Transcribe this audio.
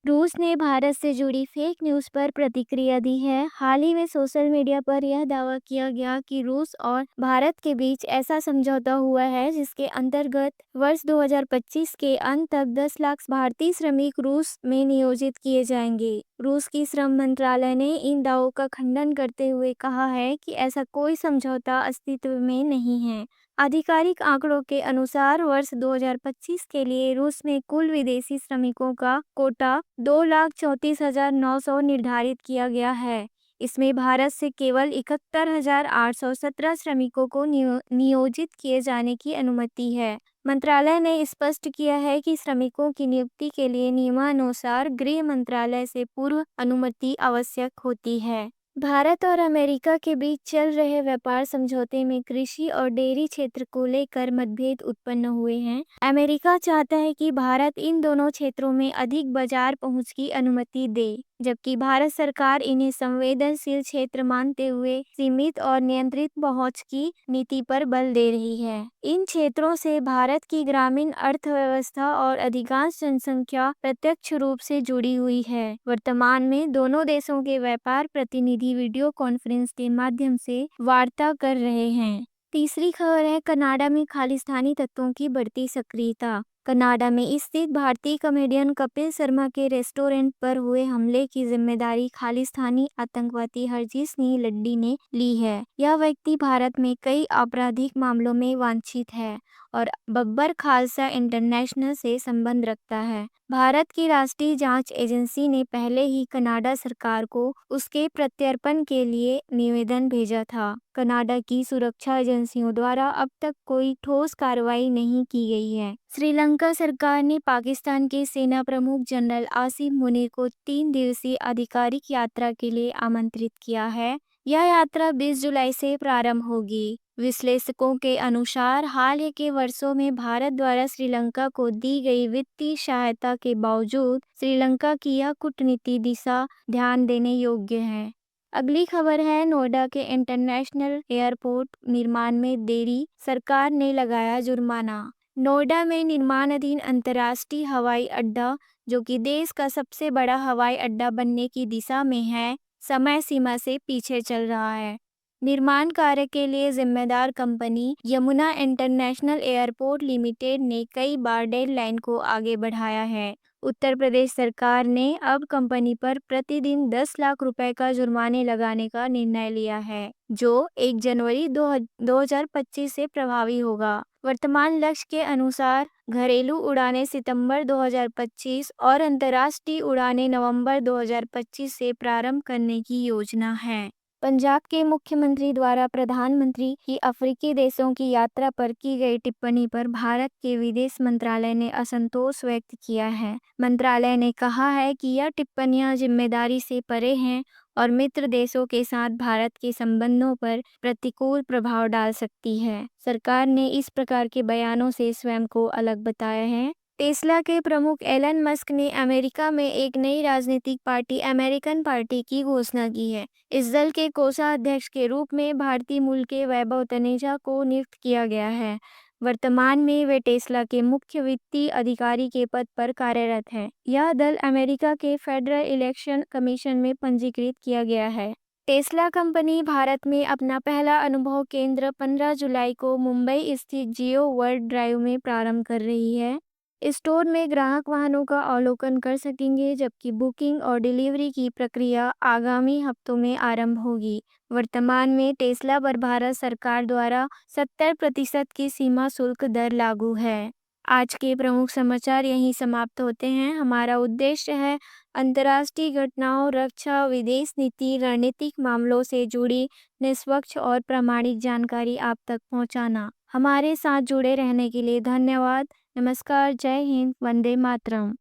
रूस ने भारत से जुड़ी फेक न्यूज़ पर प्रतिक्रिया दी है। हाल ही में सोशल मीडिया पर यह दावा किया गया कि रूस और भारत के बीच ऐसा समझौता हुआ है जिसके अंतर्गत वर्ष 2025 के अंत तक 10 लाख भारतीय श्रमिक रूस में नियोजित किए जाएंगे। रूस की श्रम मंत्रालय ने इन दावों का खंडन करते हुए कहा है कि ऐसा कोई समझौता अस्तित्व में नहीं है। आधिकारिक आंकड़ों के अनुसार वर्ष 2025 के लिए रूस में कुल विदेशी श्रमिकों का कोटा 2,34,900 निर्धारित किया गया है। इसमें भारत से केवल 71,817 श्रमिकों को नियोजित किए जाने की अनुमति है। मंत्रालय ने स्पष्ट किया है कि श्रमिकों की नियुक्ति के लिए नियमानुसार गृह मंत्रालय से पूर्व अनुमति आवश्यक होती है। भारत और अमेरिका के बीच चल रहे व्यापार समझौते में कृषि और डेयरी क्षेत्र को लेकर मतभेद उत्पन्न हुए हैं। अमेरिका चाहता है कि भारत इन दोनों क्षेत्रों में अधिक बाजार पहुंच की अनुमति दे, जबकि भारत सरकार इन्हें संवेदनशील क्षेत्र मानते हुए सीमित और नियंत्रित पहुंच की नीति पर बल दे रही है। इन क्षेत्रों से भारत की ग्रामीण अर्थव्यवस्था और अधिकांश जनसंख्या प्रत्यक्ष रूप से जुड़ी हुई है। वर्तमान में दोनों देशों के व्यापार प्रतिनिधि वीडियो कॉन्फ्रेंस के माध्यम से वार्ता कर रहे हैं। तीसरी खबर है, कनाडा में खालिस्तानी तत्वों की बढ़ती सक्रियता। कनाडा में स्थित भारतीय कॉमेडियन कपिल शर्मा के रेस्टोरेंट पर हुए हमले की जिम्मेदारी खालिस्तानी आतंकवादी हरजीत सिंह लड्डी ने ली है। यह व्यक्ति भारत में कई आपराधिक मामलों में वांछित है और बब्बर खालसा इंटरनेशनल से संबंध रखता है। भारत की राष्ट्रीय जांच एजेंसी ने पहले ही कनाडा सरकार को उसके प्रत्यर्पण के लिए निवेदन भेजा था। कनाडा की सुरक्षा एजेंसियों द्वारा अब तक कोई ठोस कार्रवाई नहीं की गई है। श्रीलंका सरकार ने पाकिस्तान के सेना प्रमुख जनरल आसिम मुनीर को 3 दिवसीय आधिकारिक यात्रा के लिए आमंत्रित किया है। यह यात्रा 20 जुलाई से प्रारंभ होगी। विश्लेषकों के अनुसार हाल ही के वर्षों में भारत द्वारा श्रीलंका को दी गई वित्तीय सहायता के बावजूद श्रीलंका की यह कूटनीति दिशा ध्यान देने योग्य है। अगली खबर है, नोएडा के इंटरनेशनल एयरपोर्ट निर्माण में देरी, सरकार ने लगाया जुर्माना। नोएडा में निर्माणाधीन अंतर्राष्ट्रीय हवाई अड्डा, जो कि देश का सबसे बड़ा हवाई अड्डा बनने की दिशा में है, समय सीमा से पीछे चल रहा है। निर्माण कार्य के लिए जिम्मेदार company Yamuna international airport limited ने कई बार डेडलाइन को आगे बढ़ाया है। उत्तर प्रदेश सरकार ने अब कंपनी पर प्रतिदिन 10 लाख रुपए का जुर्माने लगाने का निर्णय लिया है, जो 1 जनवरी 2025 से प्रभावी होगा। वर्तमान लक्ष्य के अनुसार घरेलू उड़ानें सितंबर 2025 और अंतर्राष्ट्रीय उड़ानें नवंबर 2025 से प्रारंभ करने की योजना है। पंजाब के मुख्यमंत्री द्वारा प्रधानमंत्री की अफ्रीकी देशों की यात्रा पर की गई टिप्पणी पर भारत के विदेश मंत्रालय ने असंतोष व्यक्त किया है। मंत्रालय ने कहा है कि यह टिप्पणियां जिम्मेदारी से परे हैं और मित्र देशों के साथ भारत के संबंधों पर प्रतिकूल प्रभाव डाल सकती है। सरकार ने इस प्रकार के बयानों से स्वयं को अलग बताया है। टेस्ला के प्रमुख एलन मस्क ने अमेरिका में एक नई राजनीतिक पार्टी अमेरिकन पार्टी की घोषणा की है। इस दल के कोषाध्यक्ष के रूप में भारतीय मूल के वैभव तनेजा को नियुक्त किया गया है। वर्तमान में वे टेस्ला के मुख्य वित्तीय अधिकारी के पद पर कार्यरत हैं। यह दल अमेरिका के फेडरल इलेक्शन कमीशन में पंजीकृत किया गया है। टेस्ला कंपनी भारत में अपना पहला अनुभव केंद्र 15 जुलाई को मुंबई स्थित जियो वर्ल्ड ड्राइव में प्रारंभ कर रही है। स्टोर में ग्राहक वाहनों का अवलोकन कर सकेंगे, जबकि बुकिंग और डिलीवरी की प्रक्रिया आगामी हफ्तों में आरंभ होगी। वर्तमान में टेस्ला पर भारत सरकार द्वारा 70% की सीमा शुल्क दर लागू है। आज के प्रमुख समाचार यहीं समाप्त होते हैं। हमारा उद्देश्य है अंतर्राष्ट्रीय घटनाओं, रक्षा, विदेश नीति, रणनीतिक मामलों से जुड़ी निष्पक्ष और प्रामाणिक जानकारी आप तक पहुंचाना। हमारे साथ जुड़े रहने के लिए धन्यवाद। नमस्कार, जय हिंद, वंदे मातरम।